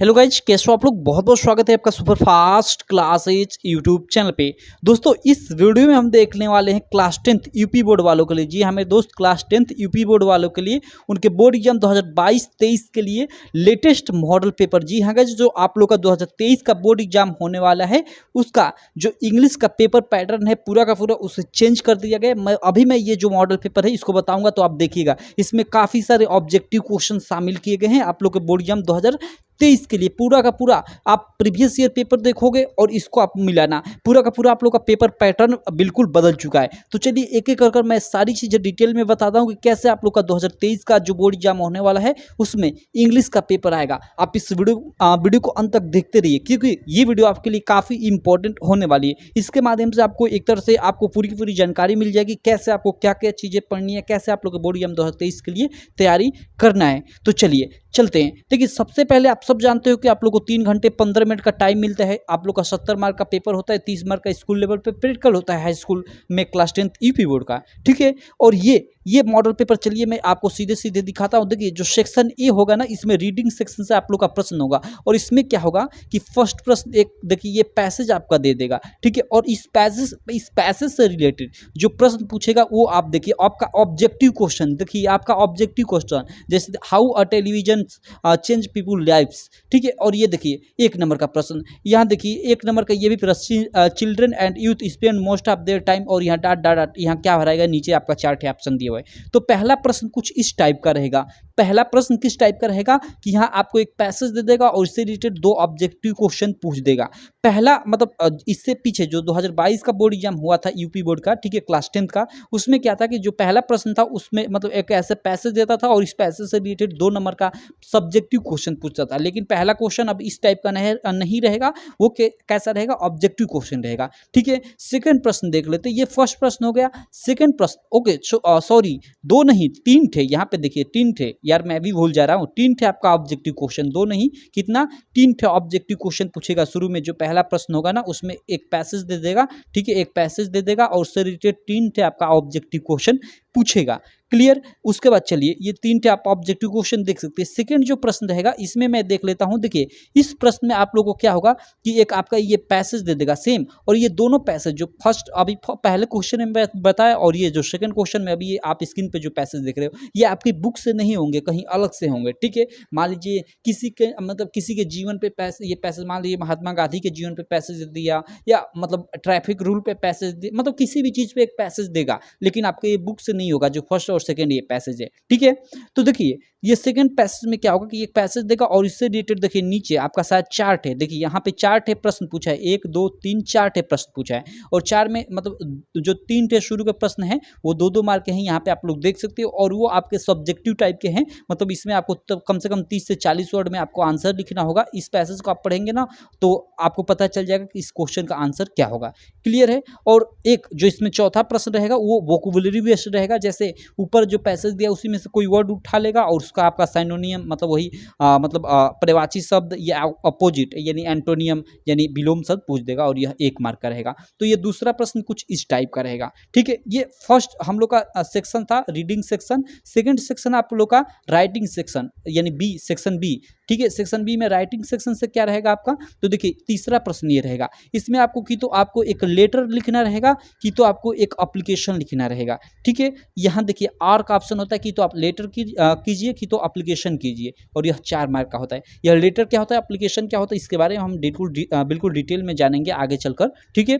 Hello guys, कैसे हो आप लोग। बहुत बहुत स्वागत है आपका super fast classes YouTube channel पे। दोस्तों इस वीडियो में हम देखने वाले हैं क्लास 10th यूपी बोर्ड वालों के लिए। जी हमें दोस्त क्लास 10th यूपी बोर्ड वालों के लिए उनके बोर्ड एग्जाम 2022-23 के लिए लेटेस्ट मॉडल पेपर। जी हाँ गाइज, जो आप लोग का 2023 का बोर्ड एग्जाम होने वाला है उसका जो इंग्लिश का पेपर पैटर्न है पूरा का पूरा उसे चेंज कर दिया गया। मैं ये जो मॉडल पेपर है इसको बताऊंगा, तो आप देखिएगा इसमें काफ़ी सारे ऑब्जेक्टिव क्वेश्चन शामिल किए गए हैं आप लोग के बोर्ड एग्जाम 2023 के लिए। पूरा का पूरा आप प्रीवियस ईयर पेपर देखोगे और इसको आप मिलाना, पूरा का पूरा आप लोग का पेपर पैटर्न बिल्कुल बदल चुका है। तो चलिए एक एक कर मैं सारी चीज़ें डिटेल में बताता हूँ कि कैसे आप लोग का 2023 का जो बोर्ड एग्जाम होने वाला है उसमें इंग्लिश का पेपर आएगा। आप इस वीडियो को अंत तक देखते रहिए, क्योंकि ये वीडियो आपके लिए काफ़ी इंपॉर्टेंट होने वाली है। इसके माध्यम से आपको एक तरह से आपको पूरी की पूरी जानकारी मिल जाएगी कैसे आपको क्या क्या चीज़ें पढ़नी है, कैसे आप लोग के बोर्ड एग्जाम 2023 के लिए तैयारी करना है। तो चलिए चलते हैं। देखिए सबसे पहले आप सब जानते हो कि आप लोग को 3 घंटे 15 मिनट का टाइम मिलता है। आप लोग का 70 मार्क का पेपर होता है, 30 मार्क का स्कूल लेवल पे प्रैक्टिकल होता है हाई स्कूल में क्लास 10th यूपी बोर्ड का, ठीक है। और ये मॉडल पेपर चलिए मैं आपको सीधे सीधे दिखाता हूँ। देखिए जो सेक्शन ए होगा ना, इसमें रीडिंग सेक्शन से आप लोग का प्रश्न होगा। और इसमें क्या होगा कि फर्स्ट प्रश्न एक देखिए ये पैसेज आपका दे देगा, ठीक है। और इस पैसेज से रिलेटेड जो प्रश्न पूछेगा वो आप देखिए आपका ऑब्जेक्टिव क्वेश्चन। देखिए आपका ऑब्जेक्टिव क्वेश्चन जैसे how a television change people lifes, ठीक है। और ये देखिए 1 नंबर का प्रश्न, यहाँ देखिए 1 नंबर का ये भी प्रश्न, children and youth spend most of their time, और यहाँ डॉट डॉट यहाँ क्या भराएगा, नीचे आपका 4 ऑप्शन दिया हुआ है। तो पहला प्रश्न कुछ इस टाइप का रहेगा। पहला प्रश्न किस टाइप का रहेगा कि यहाँ आपको एक पैसेज दे देगा और इससे रिलेटेड 2 ऑब्जेक्टिव क्वेश्चन पूछ देगा। पहला मतलब इससे पीछे जो 2022 का बोर्ड एग्जाम हुआ था यूपी बोर्ड का, ठीक है, क्लास 10th का, उसमें क्या था कि जो पहला प्रश्न था उसमें मतलब एक ऐसे पैसेज देता था और इस पैसेज से रिलेटेड 2 नंबर का सब्जेक्टिव क्वेश्चन पूछता था। लेकिन पहला क्वेश्चन अब इस टाइप का नहीं रहेगा, वो कैसा रहेगा, ऑब्जेक्टिव क्वेश्चन रहेगा, ठीक है। सेकंड प्रश्न देख लेते हैं। ये फर्स्ट प्रश्न हो गया। सेकंड प्रश्न, ओके सॉरी 2 नहीं 3 थे, यहाँ पे देखिए 3 थे यार, मैं भी भूल जा रहा हूँ। 3 थे आपका ऑब्जेक्टिव क्वेश्चन, 2 नहीं कितना 3 थे ऑब्जेक्टिव क्वेश्चन पूछेगा। शुरू में जो पहला प्रश्न होगा ना उसमें एक पैसेज दे देगा, ठीक है, एक पैसेज दे देगा और उससे रिलेटेड 3 थे आपका ऑब्जेक्टिव क्वेश्चन पूछेगा। क्लियर। उसके बाद चलिए ये 3 थे आप ऑब्जेक्टिव क्वेश्चन देख सकते हैं। सेकंड जो प्रश्न रहेगा इसमें मैं देख लेता हूं। देखिए इस प्रश्न में आप लोगों को क्या होगा कि एक आपका ये पैसेज दे देगा सेम, और ये दोनों पैसेज जो फर्स्ट अभी पहले क्वेश्चन में बताया और ये जो सेकंड क्वेश्चन में अभी ये आप स्क्रीन पे जो पैसेज देख रहे हो ये आपकी बुक से नहीं होंगे, कहीं अलग से होंगे, ठीक है। मान लीजिए किसी के जीवन पे ये पैसेज, मान लीजिए महात्मा गांधी के जीवन पे पैसेज दे दिया, या मतलब ट्रैफिक रूल पे पैसेज दे, मतलब किसी भी चीज पे एक पैसेज देगा, लेकिन आपके ये बुक से नहीं होगा जो फर्स्ट और सेकंड ये पैसेज है, ठीक है। तो देखिए ये सेकंड पैसेज में क्या होगा कि एक पैसेज देगा और इससे रिलेटेड देखिए नीचे आपका शायद चार्ट है। देखिए यहाँ पे चार्ट है, प्रश्न पूछा है 1 2 3 4 है प्रश्न पूछा है, और 4 में मतलब जो 3 थे शुरू के प्रश्न है वो 2-2 मार्क के हैं, यहाँ पे आप लोग देख सकते हो। और वो आपके सब्जेक्टिव टाइप के हैं, मतलब इसमें आपको तब कम से कम 30 से 40 वर्ड में आपको आंसर लिखना होगा। इस पैसेज को आप पढ़ेंगे ना तो आपको पता चल जाएगा कि इस क्वेश्चन का आंसर क्या होगा। क्लियर है। और एक जो इसमें चौथा प्रश्न रहेगा वो वोकैबुलरी बेस्ड रहेगा। जैसे ऊपर जो पैसेज दिया उसी में से कोई वर्ड उठा लेगा और उसका आपका साइनोनियम मतलब वही पर्यायवाची शब्द या अपोजिट यानी एंटोनियम यानी विलोम शब्द पूछ देगा, और यह 1 मार्क का रहेगा। तो ये दूसरा प्रश्न कुछ इस टाइप का रहेगा, ठीक है। ये फर्स्ट हम लोग का सेक्शन था रीडिंग सेक्शन। सेकंड सेक्शन आप लोग का राइटिंग सेक्शन यानी बी, सेक्शन बी, ठीक है। सेक्शन बी में राइटिंग सेक्शन से क्या रहेगा आपका, तो देखिए तीसरा प्रश्न ये रहेगा। इसमें आपको कि तो आपको एक लेटर लिखना रहेगा कि तो आपको एक एप्लीकेशन लिखना रहेगा, ठीक है। यहाँ देखिए आर का ऑप्शन होता है कि तो आप लेटर कीजिए कि तो एप्लीकेशन कीजिए, और यह 4 मार्क का होता है। यह लेटर क्या होता है, एप्लीकेशन क्या होता है, इसके बारे में हम बिल्कुल डिटेल में जानेंगे आगे चलकर, ठीक है।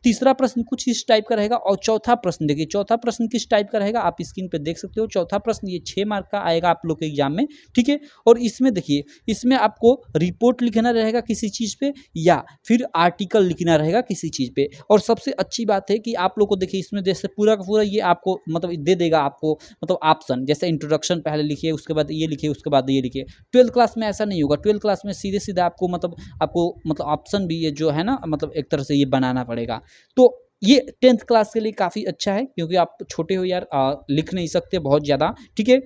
तीसरा प्रश्न कुछ इस टाइप का रहेगा। और चौथा प्रश्न देखिए, चौथा प्रश्न किस टाइप का रहेगा आप स्क्रीन पे देख सकते हो। चौथा प्रश्न ये 6 मार्क का आएगा आप लोग के एग्जाम में, ठीक है। और इसमें देखिए इसमें आपको रिपोर्ट लिखना रहेगा किसी चीज़ पे, या फिर आर्टिकल लिखना रहेगा किसी चीज़ पे। और सबसे अच्छी बात है कि आप लोग को देखिए इसमें जैसे पूरा का पूरा ये आपको मतलब दे देगा आपको मतलब ऑप्शन, जैसे इंट्रोडक्शन पहले लिखिए, उसके बाद ये लिखिए, उसके बाद ये लिखिए। 12th क्लास में ऐसा नहीं होगा। 12th क्लास में सीधे सीधे आपको ऑप्शन भी ये जो है ना मतलब एक तरह से ये बनाना पड़ेगा। तो ये 10th क्लास के लिए काफ़ी अच्छा है, क्योंकि आप छोटे हो यार, लिख नहीं सकते बहुत ज़्यादा, ठीक है।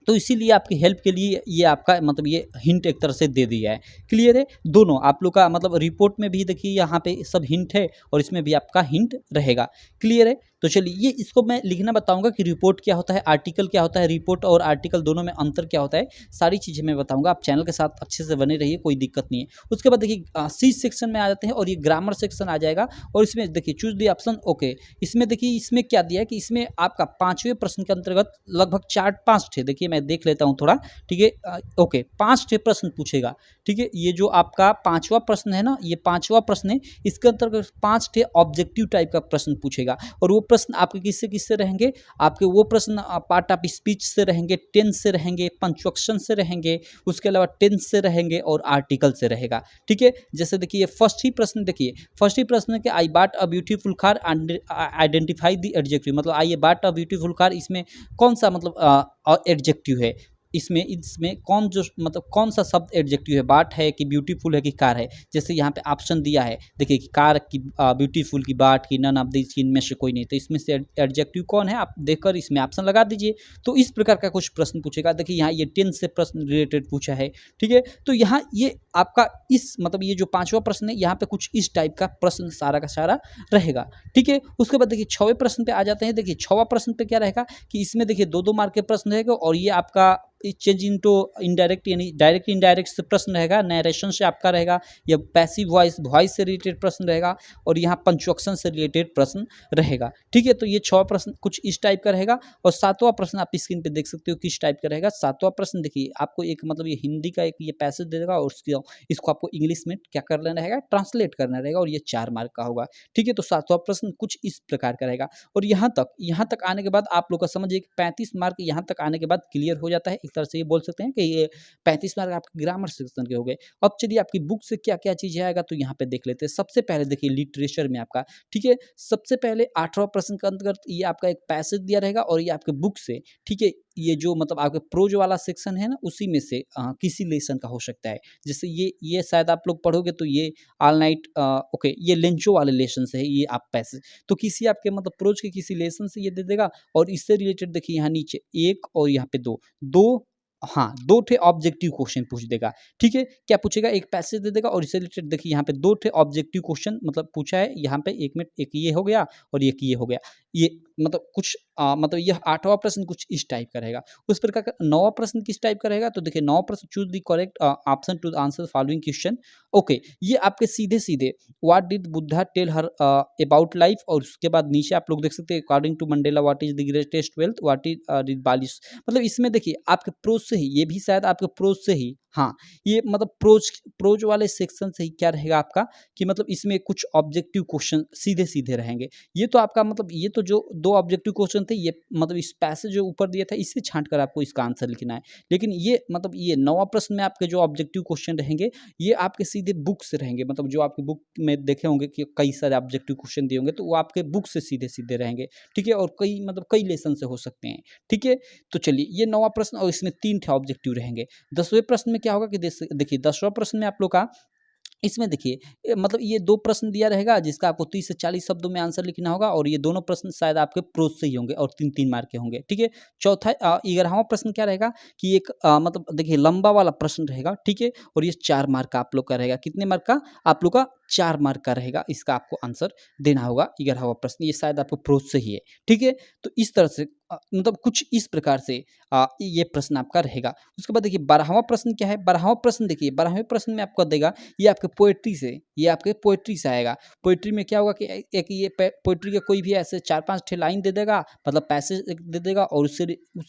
तो इसीलिए आपकी हेल्प के लिए ये आपका मतलब ये हिंट एक तरह से दे दिया है। क्लियर है। दोनों आप लोग का मतलब रिपोर्ट में भी देखिए यहाँ पे सब हिंट है और इसमें भी आपका हिंट रहेगा। क्लियर है। तो चलिए ये इसको मैं लिखना बताऊंगा कि रिपोर्ट क्या होता है, आर्टिकल क्या होता है, रिपोर्ट और आर्टिकल दोनों में अंतर क्या होता है, सारी चीज़ें मैं बताऊंगा। आप चैनल के साथ अच्छे से बने रहिए, कोई दिक्कत नहीं है। उसके बाद देखिए सी सेक्शन में आ जाते हैं और ये ग्रामर सेक्शन आ जाएगा और इसमें देखिए चूज दी ऑप्शन ओके। इसमें देखिए इसमें क्या दिया है कि इसमें आपका 5वें प्रश्न के अंतर्गत लगभग 4-5 थे, देखिए मैं देख लेता हूँ थोड़ा, ठीक है। ओके 5 थे प्रश्न पूछेगा, ठीक है। ये जो आपका 5वां प्रश्न है ना, ये 5वां प्रश्न है, इसके अंतर्गत 5 थे ऑब्जेक्टिव टाइप का प्रश्न पूछेगा और वो प्रश्न आपके किससे किससे रहेंगे, आपके वो प्रश्न पार्ट ऑफ स्पीच से रहेंगे, टेंस से रहेंगे, पंक्चुएशन से रहेंगे, उसके अलावा टेंस से रहेंगे और आर्टिकल से रहेगा, ठीक है। जैसे देखिए फर्स्ट ही प्रश्न, देखिए फर्स्ट ही प्रश्न है कि आई बाट a beautiful car, identify the adjective, मतलब आई बाट अ ब्यूटीफुल कार, इसमें कौन सा मतलब एडजेक्टिव है, इसमें कौन जो मतलब कौन सा शब्द एडजेक्टिव है, बाट है कि ब्यूटीफुल है कि कार है। जैसे यहाँ पे ऑप्शन दिया है, देखिए कि कार की, ब्यूटीफुल की, बाट की, नन ऑफ दिस इनमें से कोई नहीं, तो इसमें से एडजेक्टिव कौन है आप देखकर इसमें ऑप्शन लगा दीजिए। तो इस प्रकार का कुछ प्रश्न पूछेगा। देखिए यहाँ ये टेंस से प्रश्न रिलेटेड पूछा है, ठीक है। तो यहाँ ये आपका इस मतलब ये जो 5वां प्रश्न है, यहाँ पे कुछ इस टाइप का प्रश्न सारा का सारा रहेगा, ठीक है। उसके बाद देखिए 6वें प्रश्न पे आ जाते हैं। देखिए 6वां प्रश्न पे क्या रहेगा कि इसमें देखिए 2-2 मार्क के प्रश्न रहेगा और ये आपका चेंज इनटू इनडायरेक्ट यानी डायरेक्ट इनडायरेक्ट से प्रश्न रहेगा, नरेशन से आपका रहेगा, या पैसिव वॉइस से रिलेटेड प्रश्न रहेगा और यहाँ पंक्चुएशन से रिलेटेड प्रश्न रहेगा, ठीक है। तो ये 6 प्रश्न कुछ इस टाइप का रहेगा और 7वां प्रश्न आप स्क्रीन पे देख सकते हो किस टाइप का रहेगा। 7वां प्रश्न देखिए आपको एक मतलब ये हिंदी का एक ये पैसेज दे देगा और इसको आपको इंग्लिश में क्या कर लेना रहेगा, ट्रांसलेट करना रहेगा और ये 4 मार्क का होगा, ठीक है। तो 7वां प्रश्न कुछ इस प्रकार का रहेगा और यहाँ तक आने के बाद आप लोग का समझिए कि 35 मार्क यहाँ तक आने के बाद क्लियर हो जाता है। एक तरह से ये बोल सकते हैं कि ये 35 मार्क आपके ग्रामर सेक्शन के हो गए। अब चलिए आपकी बुक से क्या क्या चीज़ें आएगा तो यहाँ पे देख लेते हैं। सबसे पहले देखिए लिटरेचर में आपका, ठीक है, सबसे पहले 8वां प्रश्न के अंतर्गत ये आपका एक पैसेज दिया रहेगा और ये आपके बुक से, ठीक है, ये जो मतलब आपके प्रोज वाला सेक्शन है ना, उसी में से किसी लेसन का हो सकता है। जैसे ये शायद आप लोग पढ़ोगे तो ये ऑल नाइट ओके, ये लेंचो वाले लेसन से है ये आप पैसेज, तो किसी आपके मतलब प्रोज के किसी लेसन से ये दे देगा और इससे रिलेटेड देखिए यहाँ नीचे 1 और यहाँ पे 2 हाँ 2 ठे ऑब्जेक्टिव क्वेश्चन पूछ देगा, ठीक है। क्या पूछेगा, एक पैसेज दे देगा और इससे रिलेटेड देखिए यहाँ पे 2 ठे ऑब्जेक्टिव क्वेश्चन मतलब पूछा है। यहाँ पे एक में एक ये हो गया और एक ये हो गया, ये मतलब कुछ मतलब यह 8वां प्रश्न कुछ इस टाइप का रहेगा। उस प्रकार का 9वां प्रश्न किस टाइप का रहेगा तो देखिए 9वां प्रश्न choose the correct option to answer following question. Okay, ये आपके सीधे सीधे what did Buddha tell her about life और उसके बाद नीचे आप लोग देख सकते हैं according to Mandela what is the greatest wealth, what is बालिश, मतलब इसमें देखिए आपके प्रोज से ही, ये भी शायद आपके प्रोज से ही, हाँ ये मतलब प्रोज वाले सेक्शन से ही क्या रहेगा आपका कि मतलब इसमें कुछ ऑब्जेक्टिव क्वेश्चन सीधे सीधे रहेंगे। ये तो आपका मतलब ये तो जो 2 ऑब्जेक्टिव क्वेश्चन थे ये मतलब इस पैसेज जो ऊपर दिया था इससे छांट कर आपको इसका आंसर लिखना है। लेकिन ये मतलब ये 9वां प्रश्न में आपके जो ऑब्जेक्टिव क्वेश्चन रहेंगे ये आपके सीधे बुक से रहेंगे, मतलब जो आपके बुक में देखे होंगे कि कई सारे ऑब्जेक्टिव क्वेश्चन दिए होंगे तो वो आपके बुक से सीधे सीधे रहेंगे, ठीक है, और कई मतलब कई लेसन से हो सकते हैं, ठीक है। तो चलिए ये 9वां प्रश्न और इसमें 3 थे ऑब्जेक्टिव रहेंगे। 10वें प्रश्न में क्या होगा कि देखिए 10वां प्रश्न में आप लोग का इसमें देखिए मतलब ये 2 प्रश्न दिया रहेगा जिसका आपको 30 से 40 शब्दों में आंसर लिखना होगा और ये दोनों प्रश्न शायद आपके प्रोज से ही होंगे और 3-3 मार्क के होंगे, ठीक है। चौथा 11वां प्रश्न क्या रहेगा कि एक मतलब देखिए लंबा वाला प्रश्न रहेगा, ठीक है, और ये 4 मार्क का आप लोग का रहेगा। कितने मार्क का आप लोग का 4 मार्क का रहेगा, इसका आपको आंसर देना होगा। 11वां प्रश्न ये शायद आपको प्रोज से ही है, ठीक है। तो इस तरह से मतलब कुछ इस प्रकार से ये प्रश्न आपका रहेगा। उसके बाद देखिए 12वां प्रश्न क्या है, 12वां प्रश्न देखिए 12वें प्रश्न में आपको देगा ये आपके पोएट्री से, ये आपके पोएट्री से आएगा। पोएट्री में क्या होगा कि एक ये पोएट्री के कोई भी ऐसे 4-5 ठे लाइन दे देगा, मतलब पैसेज दे देगा और उससे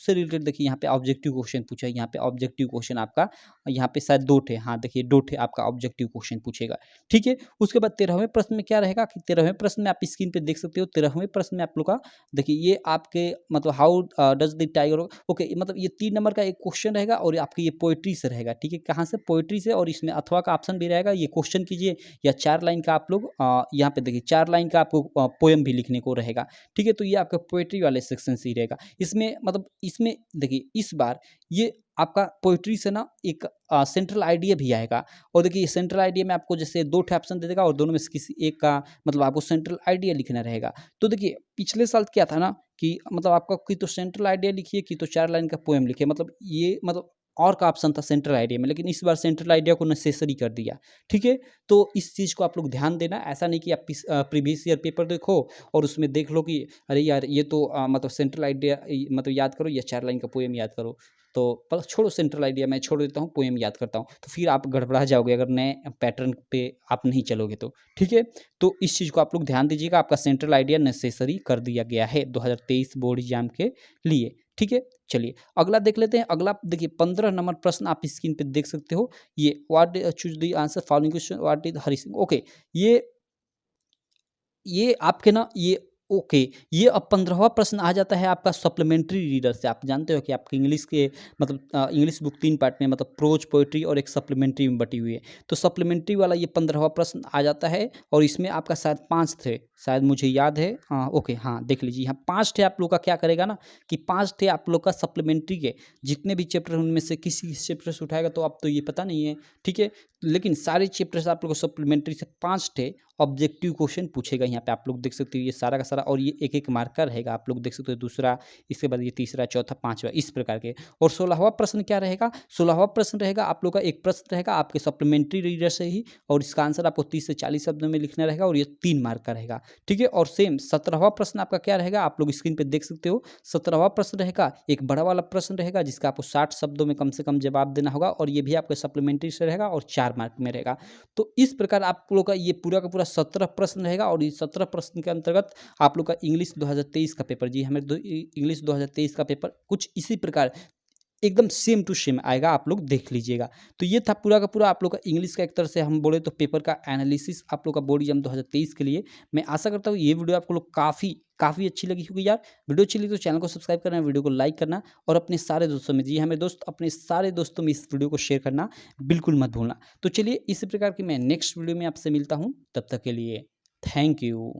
रिलेटेड देखिए यहाँ पे ऑब्जेक्टिव क्वेश्चन पूछा है। यहाँ पे ऑब्जेक्टिव क्वेश्चन आपका यहाँ पे शायद 2 ठे, हाँ देखिए 2 ठे आपका ऑब्जेक्टिव क्वेश्चन पूछेगा, ठीक है। उसके बाद 13वें प्रश्न में क्या रहेगा कि 13वें प्रश्न में आप स्क्रीन पे देख सकते हो। 13वें प्रश्न में आप लोग का देखिए ये आपके मतलब how does the tiger, okay, मतलब ये 3 नंबर का एक क्वेश्चन रहेगा और आपकी ये पोएट्री से रहेगा, ठीक है। कहाँ से, पोएट्री से, और इसमें अथवा का ऑप्शन भी रहेगा। ये क्वेश्चन कीजिए या 4 लाइन का आप लोग यहाँ पे देखिए 4 लाइन का आपको पोएम भी लिखने को रहेगा, ठीक है। तो ये आपका पोएट्री वाले सेक्शन से ही रहेगा। इसमें मतलब इसमें देखिए इस बार ये आपका पोएट्री से ना एक सेंट्रल आइडिया भी आएगा और देखिए सेंट्रल आइडिया में आपको जैसे 2 ठे ऑप्शन दे देगा और दोनों में से किसी एक का मतलब आपको सेंट्रल आइडिया लिखना रहेगा। तो देखिए पिछले साल क्या था ना कि मतलब आपका कि तो सेंट्रल आइडिया लिखिए कि तो 4 लाइन का पोएम लिखिए, मतलब ये मतलब और का ऑप्शन था सेंट्रल आइडिया में, लेकिन इस बार सेंट्रल आइडिया को नेसेसरी कर दिया। ठीक है, तो इस चीज़ को आप लोग ध्यान देना। ऐसा नहीं कि आप प्रीवियस ईयर पेपर देखो और उसमें देख लो कि अरे यार ये तो मतलब सेंट्रल आइडिया मतलब याद करो या 4 लाइन का पोएम याद करो, तो पर छोड़ो सेंट्रल आइडिया, मैं छोड़ देता हूँ, पोएम याद करता हूँ, तो फिर आप गड़बड़ा जाओगे अगर नए पैटर्न पे आप नहीं चलोगे तो। ठीक है, तो इस चीज़ को आप लोग ध्यान दीजिएगा, आपका सेंट्रल आइडिया नेसेसरी कर दिया गया है 2023 बोर्ड एग्जाम के लिए। ठीक है, चलिए अगला देख लेते हैं। अगला देखिए 15 नंबर प्रश्न आप स्क्रीन पे देख सकते हो। ये what choose the answer following question what is Hari Singh. Okay, ये आपके ना ये ओके, ये अब 15वां प्रश्न आ जाता है आपका सप्लीमेंट्री रीडर से। आप जानते हो कि आपकी इंग्लिश के मतलब इंग्लिश बुक 3 पार्ट में मतलब प्रोज, पोएट्री और एक सप्लीमेंट्री में बटी हुई है। तो सप्लीमेंट्री वाला ये 15वां प्रश्न आ जाता है और इसमें आपका शायद 5 थे, शायद मुझे याद है। ओके, हाँ देख लीजिए, यहाँ 5 थे। आप लोग का क्या करेगा ना कि 5 थे आप लोग का सप्लीमेंट्री के, जितने भी चैप्टर हैं उनमें से किसी चैप्टर से उठाएगा तो अब तो ये पता नहीं है। ठीक है, लेकिन सारे चैप्टर से आप लोग को सप्लीमेंट्री से 5 थे ऑब्जेक्टिव क्वेश्चन पूछेगा। यहाँ पे आप लोग देख सकते हो ये सारा का सारा, और ये एक एक मार्कर रहेगा, आप लोग देख सकते हो, दूसरा, इसके बाद ये तीसरा, चौथा, पांचवा, इस प्रकार के। और 16वां प्रश्न क्या रहेगा? 16वां प्रश्न रहेगा आप लोग का एक प्रश्न रहेगा आपके सप्लीमेंट्री रीडर से ही, और इसका आंसर आपको 30 से 40 शब्दों में लिखना रहेगा और ये 3 मार्क का रहेगा। ठीक है, और सेम 17वां प्रश्न आपका क्या रहेगा? आप लोग स्क्रीन पे देख सकते हो, 17वां प्रश्न रहेगा एक बड़ा वाला प्रश्न रहेगा जिसका आपको 60 शब्दों में कम से कम जवाब देना होगा, और ये भी आपके सप्लीमेंट्री से रहेगा और 4 मार्क में रहेगा। तो इस प्रकार आप लोग का ये पूरा का पूरा 17 प्रश्न रहेगा, और इस 17 प्रश्न के अंतर्गत आप लोग का इंग्लिश 2023 का पेपर, जी हमें इंग्लिश 2023 का पेपर कुछ इसी प्रकार एकदम सेम टू सेम आएगा, आप लोग देख लीजिएगा। तो ये था पूरा का पूरा आप लोग का इंग्लिश का एक तरह से हम बोले तो पेपर का एनालिसिस आप लोग का बोर्ड एग्जाम 2023 के लिए। मैं आशा करता हूँ ये वीडियो आपको लोग काफ़ी अच्छी लगी होगी यार। वीडियो अच्छी लगी तो चैनल को सब्सक्राइब करना, वीडियो को लाइक करना, और अपने सारे दोस्तों में, जी हमें दोस्त, अपने सारे दोस्तों में इस वीडियो को शेयर करना बिल्कुल मत भूलना। तो चलिए इसी प्रकार की मैं नेक्स्ट वीडियो में आपसे मिलता हूँ, तब तक के लिए थैंक यू।